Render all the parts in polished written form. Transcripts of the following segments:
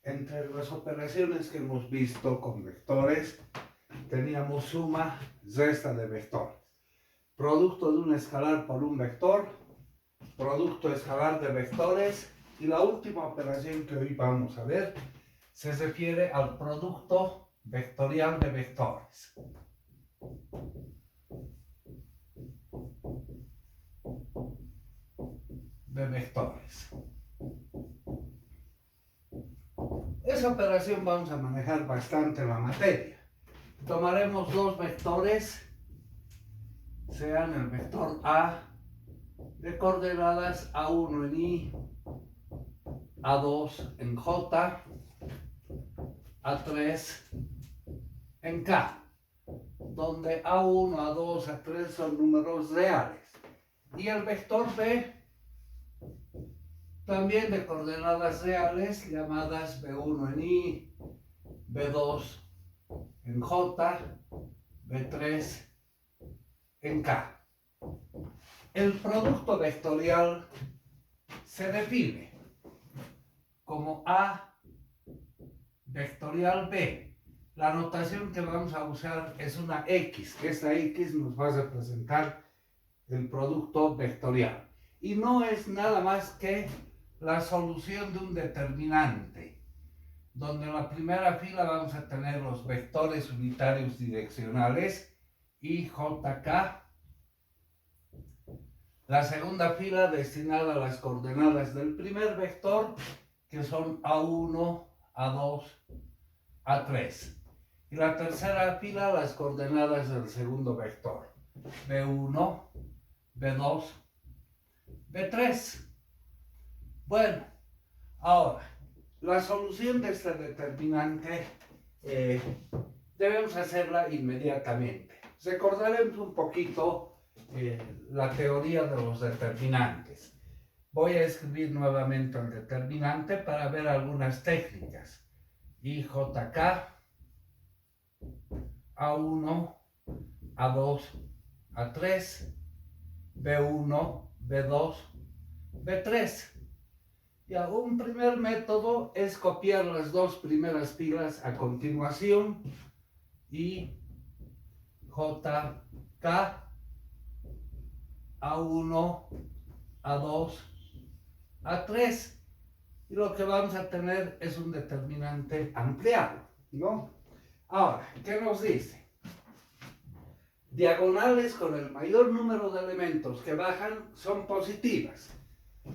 Entre las operaciones que hemos visto con vectores, teníamos suma, resta de vectores. Producto de un escalar por un vector, producto escalar de vectores, y la última operación que hoy vamos a ver se refiere al producto vectorial de vectores. Esa operación vamos a manejar bastante la materia. Tomaremos dos vectores, sean el vector A de coordenadas A1 en Y, A2 en J, A3 en K, donde A1, A2, A3 son números reales. Y el vector B, también de coordenadas reales, llamadas B1 en Y, B2 en J, B3 en K. El producto vectorial se define como A vectorial B. La notación que vamos a usar es una X. Esta X nos va a representar el producto vectorial. Y no es nada más que la solución de un determinante, donde en la primera fila vamos a tener los vectores unitarios direccionales I, J, K. La segunda fila destinada a las coordenadas del primer vector, que son A1, A2, A3. Y la tercera fila, las coordenadas del segundo vector, B1, B2, B3. Bueno, ahora, la solución de este determinante debemos hacerla inmediatamente. Recordaremos un poquito la teoría de los determinantes. Voy a escribir nuevamente el determinante para ver algunas técnicas. IJK, A1, A2, A3, B1, B2, B3. Y un primer método es copiar las dos primeras filas a continuación. I, J, K, A1, A2, A3. Y lo que vamos a tener es un determinante ampliado, ¿no? Ahora, ¿qué nos dice? Diagonales con el mayor número de elementos que bajan son positivas.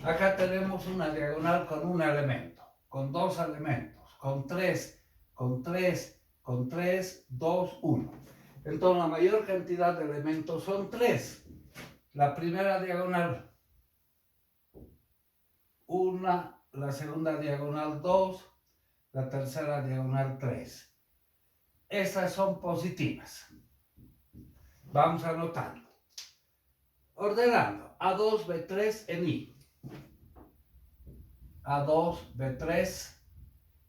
Acá tenemos una diagonal con un elemento, con dos elementos, con tres, con tres, con tres, dos, uno. Entonces la mayor cantidad de elementos son tres. La primera diagonal, 1, la segunda diagonal 2, la tercera diagonal 3. Estas son positivas. Vamos anotando. Ordenando A2, B3 en Y. A2, B3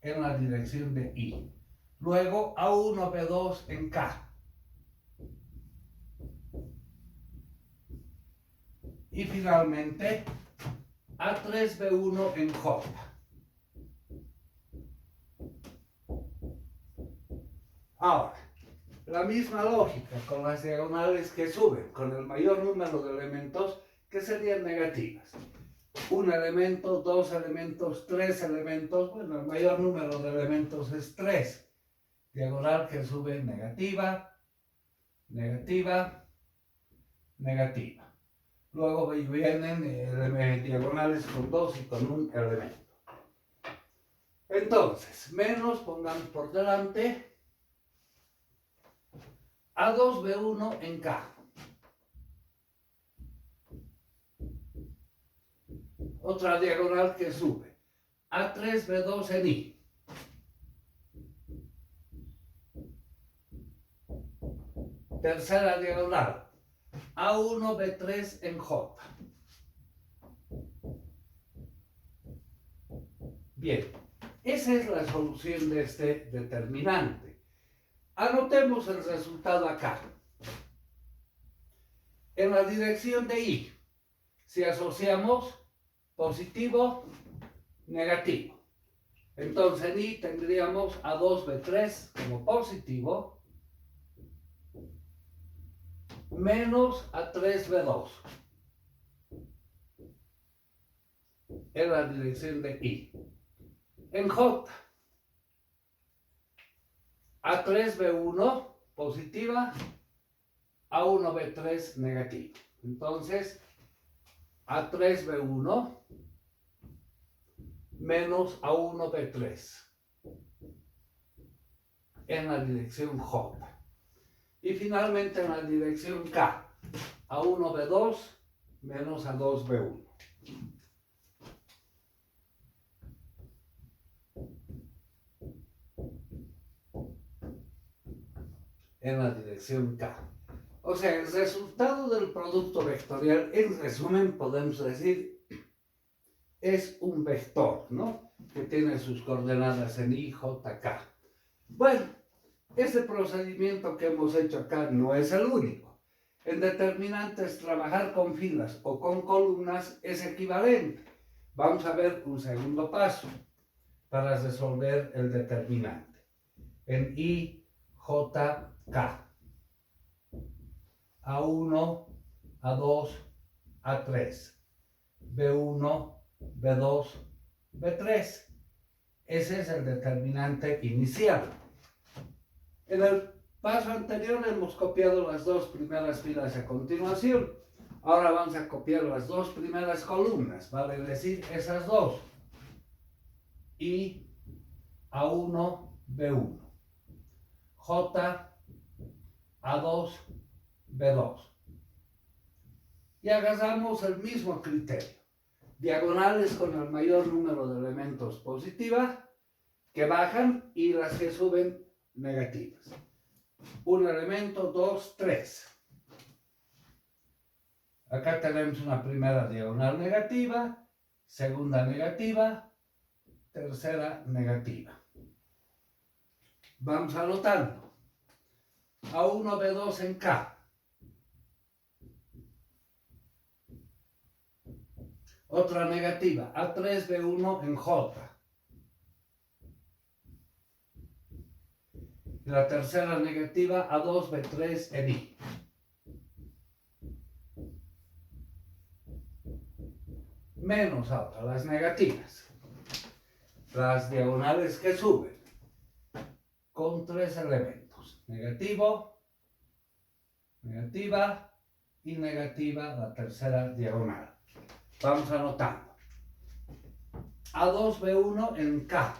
en la dirección de Y. Luego A1, B2 en K. Y finalmente A3, B1 en J. Ahora, la misma lógica con las diagonales que suben, con el mayor número de elementos que serían negativas. Un elemento, dos elementos, tres elementos. Bueno, el mayor número de elementos es 3. Diagonal que sube negativa, negativa, negativa. Luego vienen diagonales con 2 y con un elemento. Entonces, menos pongamos por delante A2, B1 en K. Otra diagonal que sube. A3, B2 en Y. Tercera diagonal. A1, B3 en J. Bien, esa es la solución de este determinante. Anotemos el resultado acá. En la dirección de Y, si asociamos positivo, negativo. Entonces en I tendríamos A2B3 como positivo menos A3B2 en la dirección de I. En J, A3B1 positiva, A1B3 negativa. Entonces, A3B1 menos A1B3 en la dirección J. Y finalmente en la dirección K, A1B2 menos A2B1. En la dirección K. O sea, el resultado del producto vectorial, en resumen, podemos decir, es un vector, ¿no? Que tiene sus coordenadas en I, J, K. Bueno, este procedimiento que hemos hecho acá no es el único. En determinantes, trabajar con filas o con columnas es equivalente. Vamos a ver un segundo paso para resolver el determinante. En I, J, K. A1, A2, A3. B1, B2, B3. Ese es el determinante inicial. En el paso anterior hemos copiado las dos primeras filas a continuación. Ahora vamos a copiar las dos primeras columnas, vale decir esas dos. Y A1, B1. J, A2, B2. Y hagamos el mismo criterio. Diagonales con el mayor número de elementos positivas que bajan y las que suben negativas. Un elemento, 2, 3. Acá tenemos una primera diagonal negativa, segunda negativa, tercera negativa. Vamos anotando. A1, B2 en K. Otra negativa, A3, B1 en J. Y la tercera negativa, A2, B3 en I. Menos ahora las negativas. Las diagonales que suben. Con tres elementos. Negativo, negativa y negativa la tercera diagonal. Vamos anotando. A2B1 en K.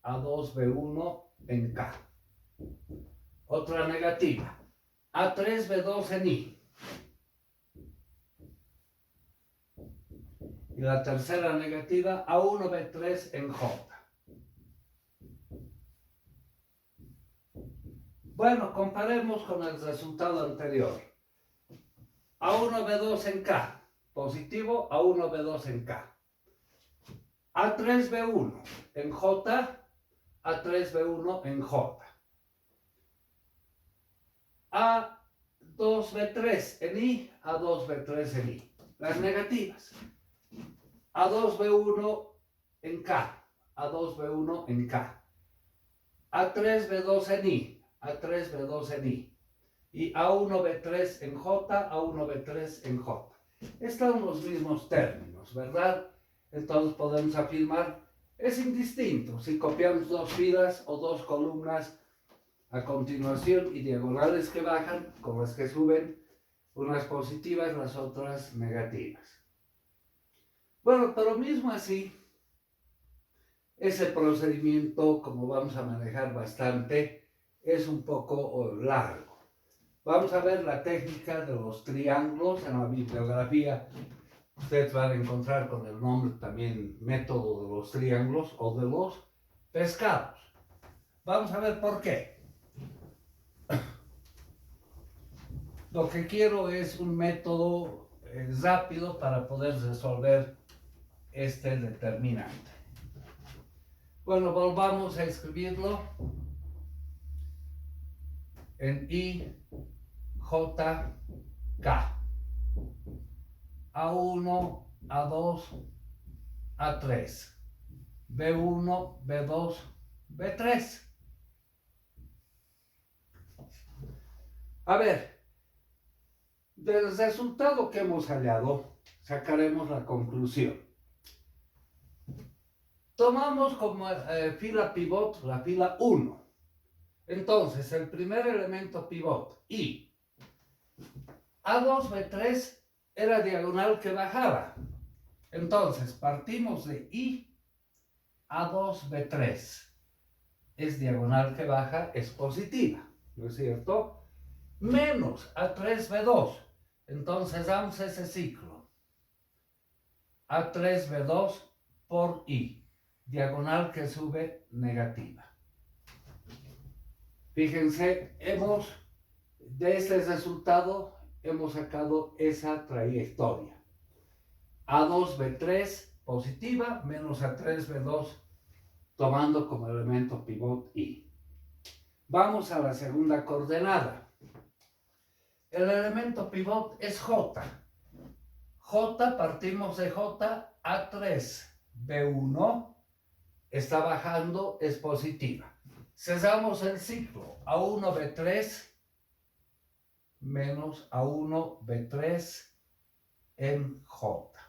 A2B1 en K. Otra negativa. A3B2 en I. Y la tercera negativa, A1B3 en J. Bueno, comparemos con el resultado anterior. A1B2 en K. Positivo, A1B2 en K. A3B1 en J, A3B1 en J. A2B3 en I, A2B3 en I. Las negativas. A2B1 en K, A2B1 en K. A3B2 en I, A3B2 en I. Y A1B3 en J, A1B3 en J. Están los mismos términos, ¿verdad? Entonces podemos afirmar, es indistinto si copiamos dos filas o dos columnas a continuación y diagonales que bajan con las que suben, unas positivas, las otras negativas. Bueno, pero mismo así, ese procedimiento, como vamos a manejar bastante, es un poco largo. Vamos a ver la técnica de los triángulos en la bibliografía. Ustedes van a encontrar con el nombre también método de los triángulos o de los pescados. Vamos a ver por qué. Lo que quiero es un método rápido para poder resolver este determinante. Bueno, volvamos a escribirlo en I, J, K. A1, A2, A3. B1, B2, B3. A ver, del resultado que hemos hallado, sacaremos la conclusión. Tomamos como fila pivot la fila 1. Entonces, el primer elemento pivot, I. A2, B3 era diagonal que bajaba. Entonces, partimos de I, A2, B3. Es diagonal que baja, es positiva, ¿no es cierto? Menos A3, B2. Entonces, damos ese ciclo. A3, B2 por I. Diagonal que sube, negativa. Fíjense, de este resultado hemos sacado esa trayectoria. A2, B3 positiva, menos A3, B2, tomando como elemento pivot I. Vamos a la segunda coordenada. El elemento pivot es J. J, partimos de J, A3, B1, está bajando, es positiva. Cesamos el ciclo, A1, B3, menos A1, B3 en J.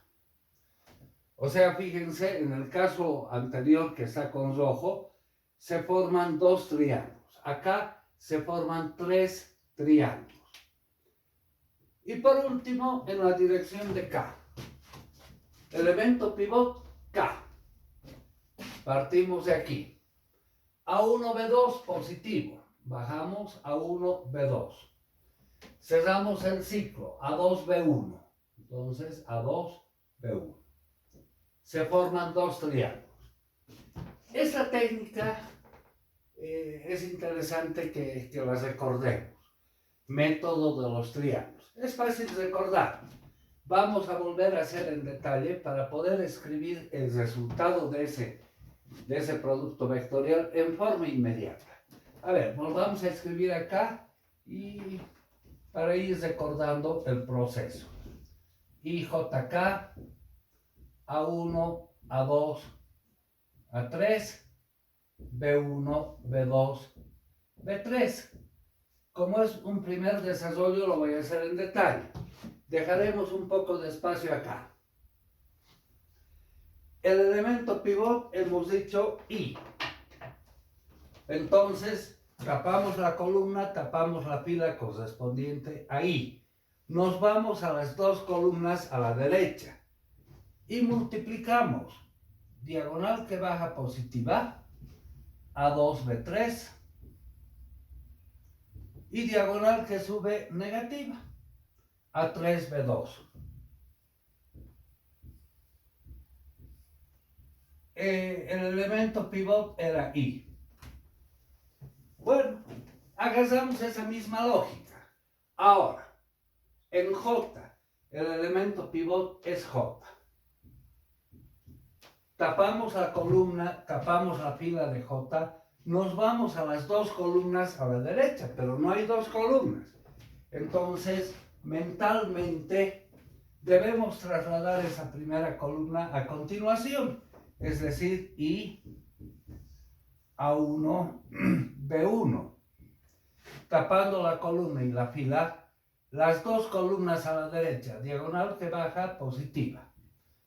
O sea, fíjense, en el caso anterior que está con rojo, se forman dos triángulos. Acá se forman tres triángulos. Y por último, en la dirección de K. Elemento pivot K. Partimos de aquí. A1, B2 positivo. Bajamos A1, B2. Cerramos el ciclo. A2, B1. Entonces, A2, B1. Se forman dos triángulos. Esta técnica es interesante que la recordemos. Método de los triángulos. Es fácil recordar. Vamos a volver a hacer en detalle para poder escribir el resultado de ese producto vectorial en forma inmediata. A ver, volvamos a escribir acá y para ir recordando el proceso. IJK, A1, A2, A3, B1, B2, B3. Como es un primer desarrollo, lo voy a hacer en detalle. Dejaremos un poco de espacio acá. El elemento pivot hemos dicho I. Entonces, tapamos la columna, tapamos la fila correspondiente a I. Nos vamos a las dos columnas a la derecha y multiplicamos. Diagonal que baja positiva, A2, B3. Y diagonal que sube negativa, A3, B2. El elemento pivot era I. Bueno, agarramos esa misma lógica. Ahora, en J, el elemento pivot es J. Tapamos la columna, tapamos la fila de J, nos vamos a las dos columnas a la derecha, pero no hay dos columnas. Entonces, mentalmente, debemos trasladar esa primera columna a continuación. Es decir, I, A1, B1. Tapando la columna y la fila, las dos columnas a la derecha, diagonal que baja, positiva.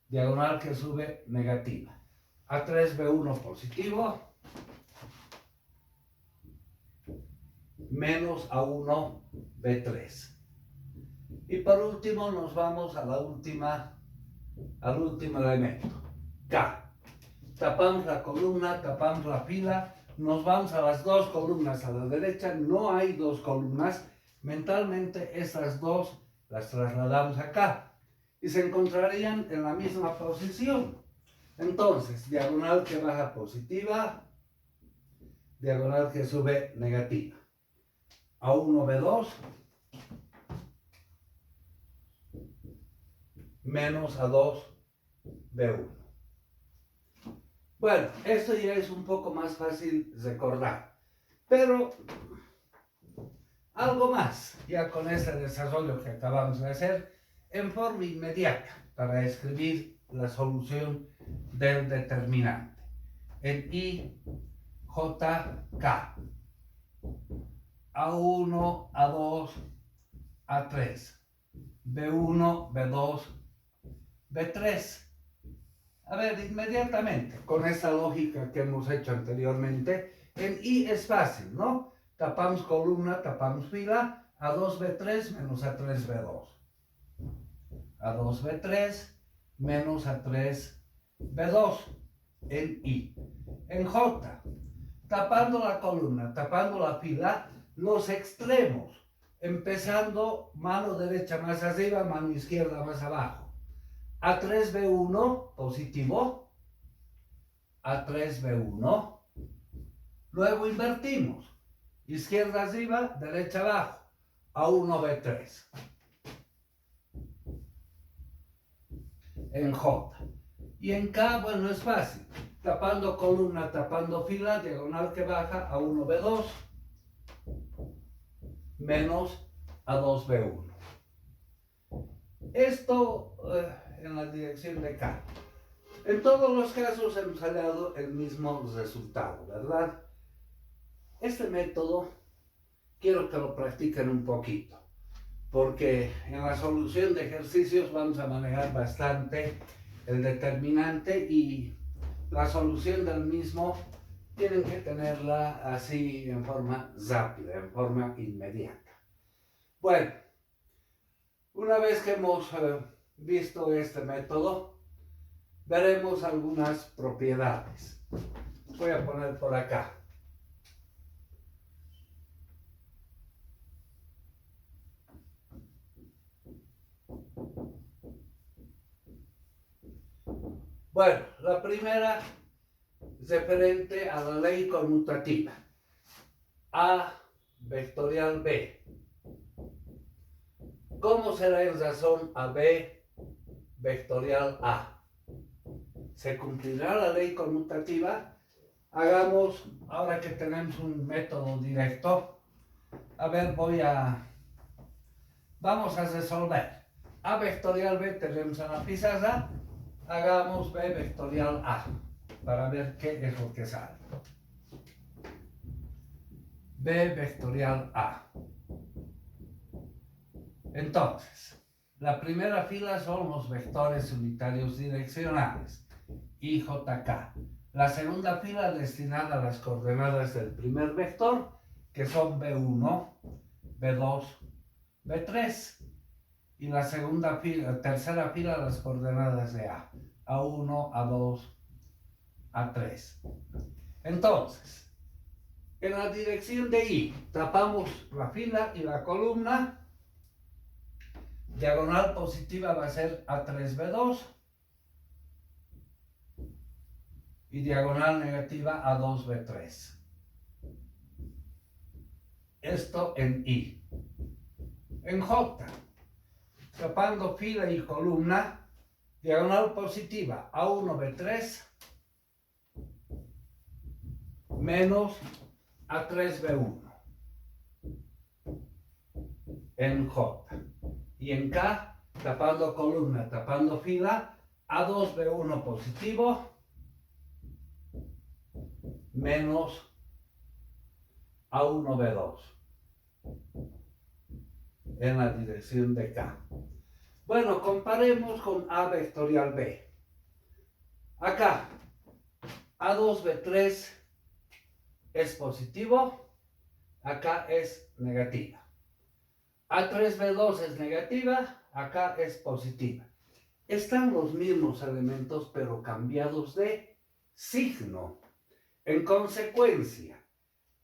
Diagonal que sube, negativa. A3, B1 positivo. Menos A1, B3. Y por último nos vamos al último elemento, K. Tapamos la columna, tapamos la fila, nos vamos a las dos columnas a la derecha, no hay dos columnas, mentalmente estas dos las trasladamos acá y se encontrarían en la misma posición. Entonces, diagonal que baja positiva, diagonal que sube negativa. A1, B2, menos A2, B1. Bueno, esto ya es un poco más fácil recordar, pero algo más, ya con este desarrollo que acabamos de hacer, en forma inmediata, para escribir la solución del determinante. en I, J, K. A1, A2, A3. B1, B2, B3. A ver, inmediatamente, con esa lógica que hemos hecho anteriormente, en I es fácil, ¿no? Tapamos columna, tapamos fila, A2, B3 menos A3, B2. A2, B3 menos A3, B2 en I. En J, tapando la columna, tapando la fila, los extremos, empezando mano derecha más arriba, mano izquierda más abajo. A3B1 positivo, A3B1, luego invertimos, izquierda arriba, derecha abajo, A1B3. En J. Y en K, bueno, es fácil, tapando columna, tapando fila, diagonal que baja, A1B2, menos A2B1. Esto en la dirección de K. En todos los casos hemos hallado el mismo resultado, ¿verdad? Este método quiero que lo practiquen un poquito, porque en la solución de ejercicios vamos a manejar bastante el determinante y la solución del mismo tienen que tenerla así en forma rápida, en forma inmediata. Bueno, una vez que hemos visto este método, veremos algunas propiedades. Voy a poner por acá. Bueno, la primera referente a la ley conmutativa. A vectorial B. ¿Cómo será en razón a B vectorial A? ¿Se cumplirá la ley conmutativa? Hagamos, ahora que tenemos un método directo, a ver, vamos a resolver. A vectorial B tenemos en la pizarra, hagamos B vectorial A, para ver qué es lo que sale. B vectorial A. Entonces, la primera fila son los vectores unitarios direccionales, I, J, K. La segunda fila destinada a las coordenadas del primer vector, que son B1, B2, B3. Y la tercera fila las coordenadas de A, A1, A2, A3. Entonces, en la dirección de I, tapamos la fila y la columna. Diagonal positiva va a ser A3B2 y diagonal negativa A2B3. Esto en I. En J, tapando fila y columna, diagonal positiva A1B3 menos A3B1 en J. Y en K, tapando columna, tapando fila, A2B1 positivo menos A1B2 en la dirección de K. Bueno, comparemos con A vectorial B. Acá, A2B3 es positivo, acá es negativa. A3B2 es negativa, acá es positiva. Están los mismos elementos, pero cambiados de signo. En consecuencia,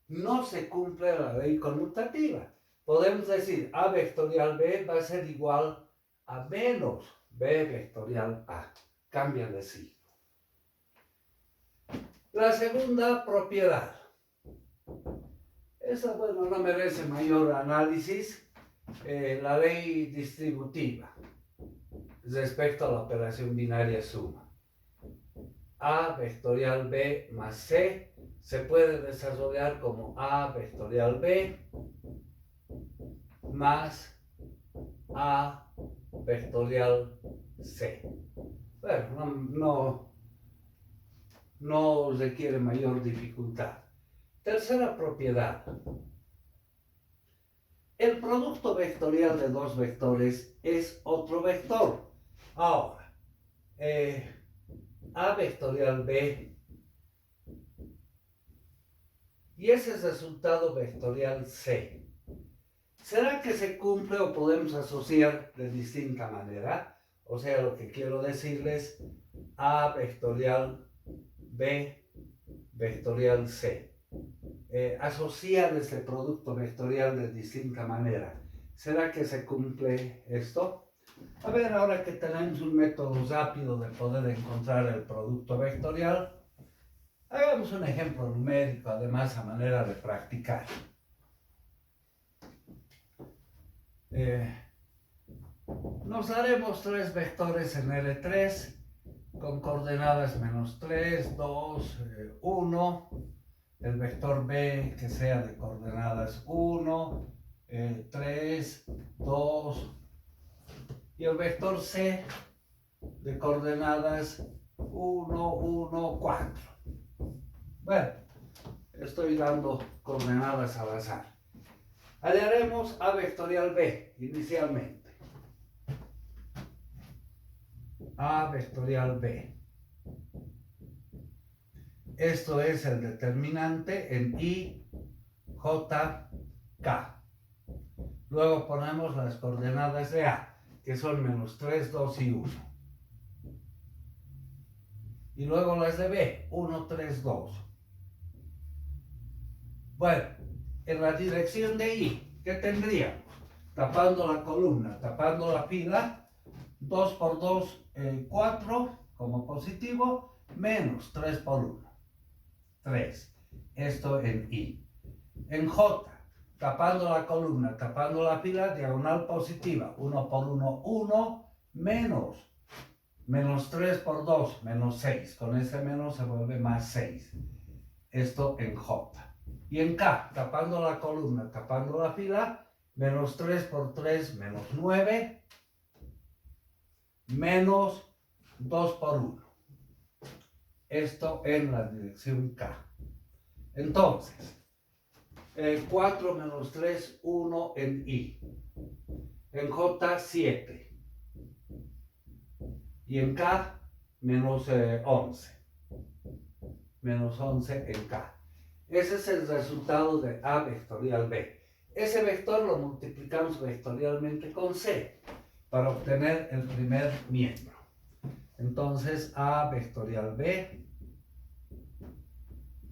no se cumple la ley conmutativa. Podemos decir A vectorial B va a ser igual a menos B vectorial A. Cambia de signo. La segunda propiedad. Esa, bueno, no merece mayor análisis. La ley distributiva respecto a la operación binaria suma. A vectorial B más C se puede desarrollar como A vectorial B más A vectorial C. Bueno, no requiere mayor dificultad. Tercera propiedad. El producto vectorial de dos vectores es otro vector. Ahora, A vectorial B y ese resultado vectorial C. ¿Será que se cumple o podemos asociar de distinta manera? O sea, lo que quiero decirles, A vectorial B vectorial C. Asociar este producto vectorial de distinta manera. ¿Será que se cumple esto? A ver, ahora que tenemos un método rápido de poder encontrar el producto vectorial, hagamos un ejemplo numérico, además, a manera de practicar. Nos daremos tres vectores en L3 con coordenadas menos 3, 2, 1. El vector B que sea de coordenadas 1, 3, 2. Y el vector C de coordenadas 1, 1, 4. Bueno, estoy dando coordenadas al azar. Hallaremos A vectorial B inicialmente. A vectorial B. Esto es el determinante en I, J, K. Luego ponemos las coordenadas de A, que son menos 3, 2 y 1. Y luego las de B, 1, 3, 2. Bueno, en la dirección de I, ¿qué tendríamos? Tapando la columna, tapando la fila, 2 por 2, 4 como positivo, menos 3 por 1, 3. Esto en I. En J, tapando la columna, tapando la fila, diagonal positiva, 1 por 1, 1, menos 3 por 2, menos 6. Con ese menos se vuelve más 6. Esto en J. Y en K, tapando la columna, tapando la fila, menos 3 por 3, menos 9, menos 2 por 1. Esto en la dirección K. Entonces, 4 menos 3, 1 en I. En J, 7. Y en K, menos 11. Menos 11 en K. Ese es el resultado de A vectorial B. Ese vector lo multiplicamos vectorialmente con C para obtener el primer miembro. Entonces, A vectorial B,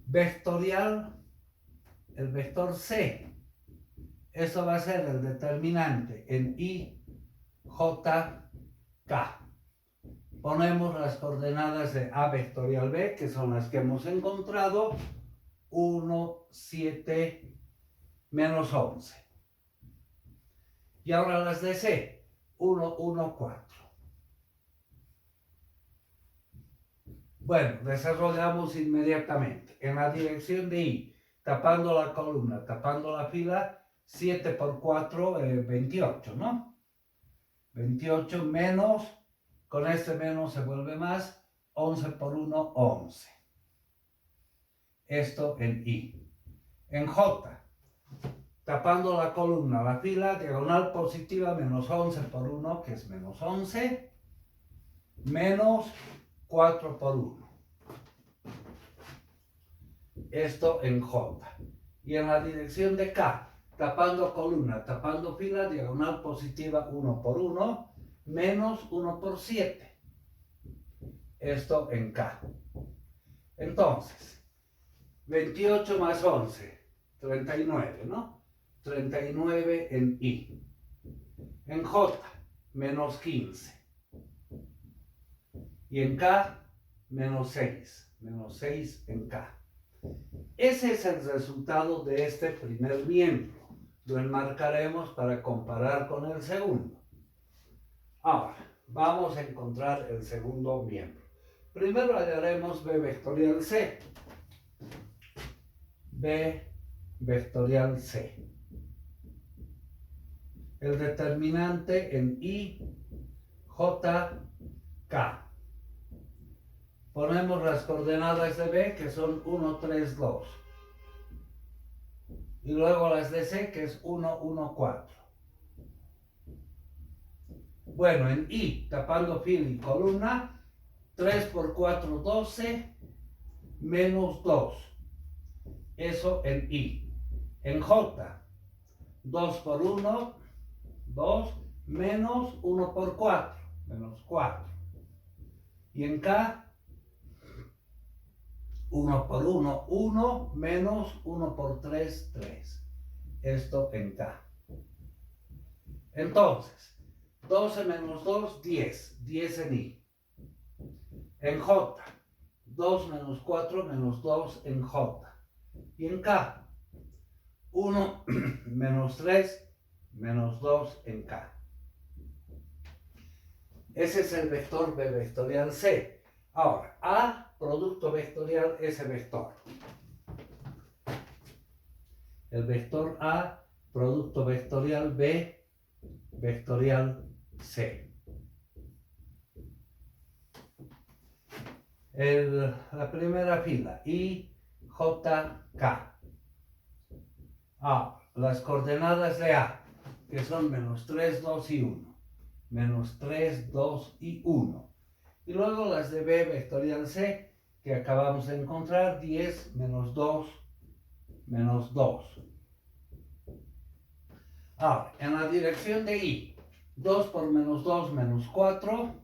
vectorial, el vector C. Esto va a ser el determinante en I, J, K. Ponemos las coordenadas de A vectorial B, que son las que hemos encontrado, 1, 7, menos 11. Y ahora las de C, 1, 1, 4. Bueno, desarrollamos inmediatamente. En la dirección de I, tapando la columna, tapando la fila, 7 por 4, 28, ¿no? 28 menos, con este menos se vuelve más, 11 por 1, 11. Esto en I. En J, tapando la columna, la fila, diagonal positiva, menos 11 por 1, que es menos 11, menos 4 por 1. Esto en J. Y en la dirección de K, tapando columna, tapando fila, diagonal positiva, 1 por 1, menos 1 por 7. Esto en K. Entonces, 28 más 11, 39, ¿no? 39 en I. En J, menos 15. Y en K, menos 6. Menos 6 en K. Ese es el resultado de este primer miembro. Lo enmarcaremos para comparar con el segundo. Ahora, vamos a encontrar el segundo miembro. Primero hallaremos B vectorial C. B vectorial C. El determinante en I, J, K. Ponemos las coordenadas de B, que son 1, 3, 2. Y luego las de C, que es 1, 1, 4. Bueno, en I, tapando fila y columna, 3 por 4, 12, menos 2. Eso en I. En J, 2 por 1, 2, menos 1 por 4, menos 4. Y en K, 1 por 1, 1, menos 1 por 3, 3. Esto en K. Entonces, 12 menos 2, 10. 10 en I. En J, 2 menos 4 menos 2 en J. Y en K, 1 menos 3 menos 2 en K. Ese es el vector B vectorial C. Ahora, A, producto vectorial, ese vector. El vector A, producto vectorial B, vectorial C. La primera fila, I, J, K. Las coordenadas de A, que son menos 3, 2 y 1. Menos 3, 2 y 1. Y luego las de B vectorial C, que acabamos de encontrar, 10 menos 2 menos 2. Ahora, en la dirección de I, 2 por menos 2 menos 4,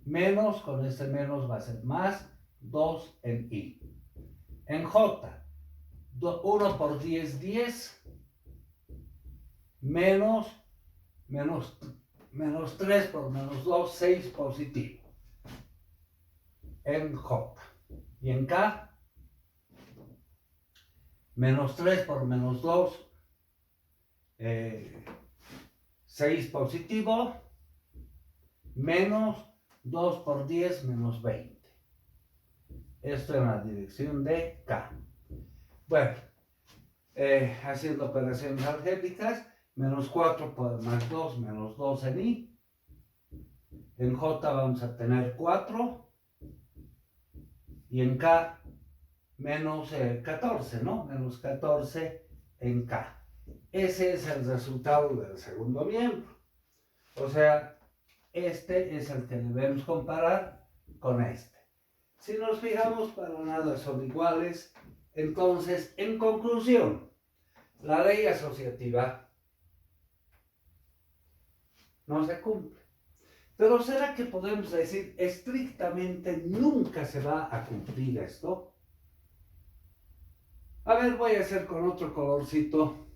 menos, con este menos va a ser más, 2 en I. En J, 1 por 10, 10, menos 3 por menos 2, 6 positivo. En J. Y en K, menos 3 por menos 2, 6 positivo, menos 2 por 10 menos 20. Esto en la dirección de K. Bueno, haciendo operaciones algébricas, menos 4 por más 2 menos 2 en I. En J vamos a tener 4. Y en K, menos 14, ¿no? Menos 14 en K. Ese es el resultado del segundo miembro. O sea, este es el que debemos comparar con este. Si nos fijamos, para nada son iguales. Entonces, en conclusión, la ley asociativa no se cumple. Pero ¿será que podemos decir estrictamente nunca se va a cumplir esto? A ver, voy a hacer con otro colorcito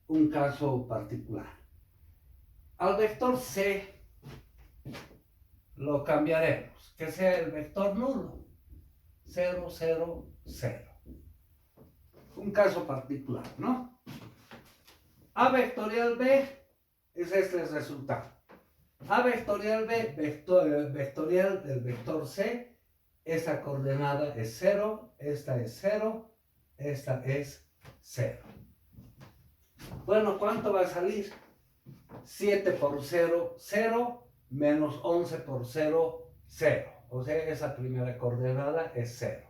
un caso particular. Al vector C lo cambiaremos, que sea el vector nulo. 0, 0, 0. Un caso particular, ¿no? A vectorial B es este el resultado. A vectorial B, vectorial del vector C, esta coordenada es 0, esta es 0, esta es 0. Bueno, ¿cuánto va a salir? 7 por 0, 0, menos 11 por 0, 0. O sea, esa primera coordenada es 0.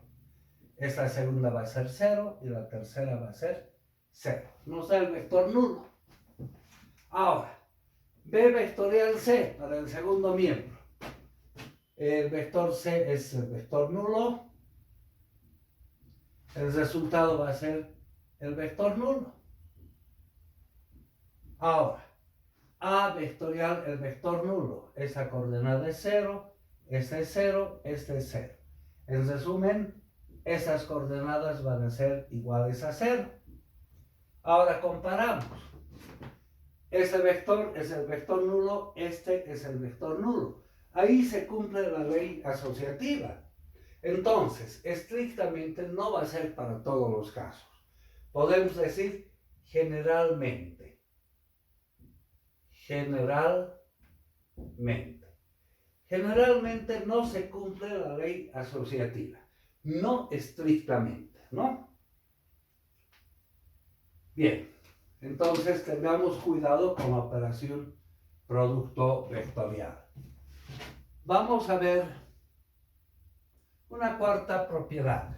Esta segunda va a ser 0 y la tercera va a ser 0. Nos da el vector nulo. Ahora, B vectorial C para el segundo miembro. El vector C es el vector nulo. El resultado va a ser el vector nulo. Ahora, A vectorial, el vector nulo. Esta coordenada es 0, esta es 0, esta es 0. En resumen, esas coordenadas van a ser iguales a 0. Ahora comparamos. Este vector es el vector nulo, este es el vector nulo. Ahí se cumple la ley asociativa. Entonces, estrictamente no va a ser para todos los casos. Podemos decir generalmente. Generalmente no se cumple la ley asociativa. No estrictamente, ¿no? Bien. Entonces tengamos cuidado con la operación producto vectorial. Vamos a ver Una cuarta propiedad.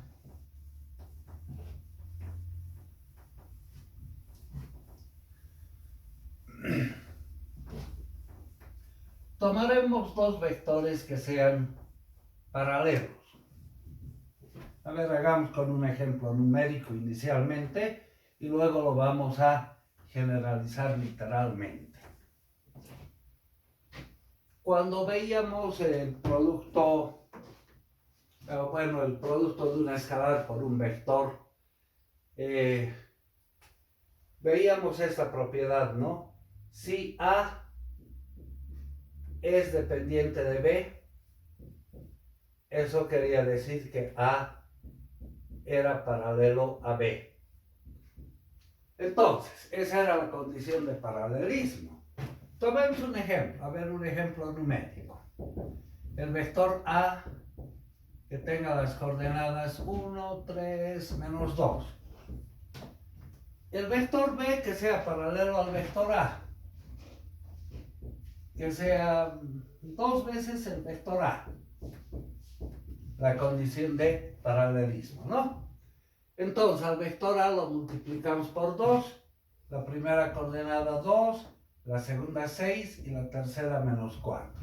Tomaremos dos vectores que sean paralelos. A ver, hagamos con un ejemplo numérico inicialmente y luego lo vamos a generalizar literalmente. Cuando veíamos el producto, el producto de una escalar por un vector, veíamos esta propiedad, ¿no? Si A es dependiente de B, eso quería decir que A era paralelo a B. Entonces, esa era la condición de paralelismo. Tomemos un ejemplo, un ejemplo numérico. El vector A que tenga las coordenadas 1, 3, menos 2. El vector B que sea paralelo al vector A, que sea 2 veces el vector A. La condición de paralelismo, ¿no? Entonces, al vector A lo multiplicamos por 2, la primera coordenada 2, la segunda 6 y la tercera menos 4.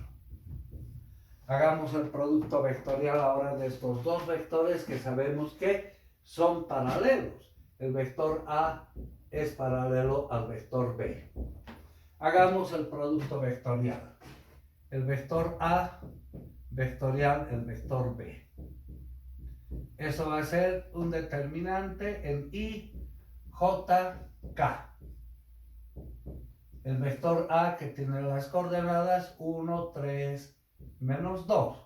Hagamos el producto vectorial ahora de estos dos vectores que sabemos que son paralelos. El vector A es paralelo al vector B. Hagamos el producto vectorial. El vector A vectorial el vector B. Eso va a ser un determinante en I, J, K. El vector A que tiene las coordenadas 1, 3, menos 2.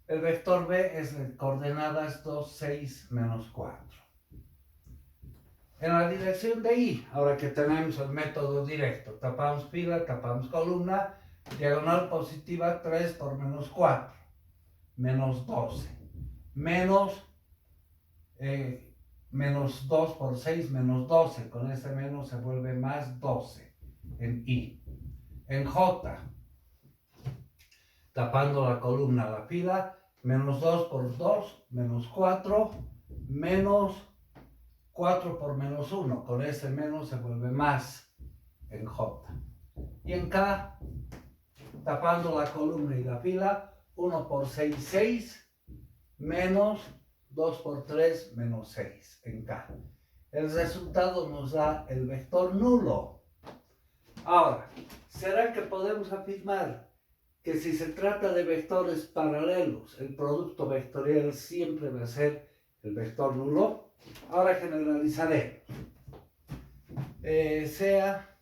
El vector B es de coordenadas 2, 6, menos 4. En la dirección de I, ahora que tenemos el método directo, tapamos fila, tapamos columna, diagonal positiva 3 por menos 4, menos 12, menos 2 por 6, menos 12, con este menos se vuelve más 12 en I. En J, tapando la columna, la fila, menos 2 por 2, menos 4, menos 4 por menos 1, con ese menos se vuelve más en J. Y en K, tapando la columna y la fila, 1 por 6, 6, menos 2 por 3, menos 6 en K. El resultado nos da el vector nulo. Ahora, ¿será que podemos afirmar que si se trata de vectores paralelos, el producto vectorial siempre va a ser el vector nulo? Ahora generalizaremos. Sea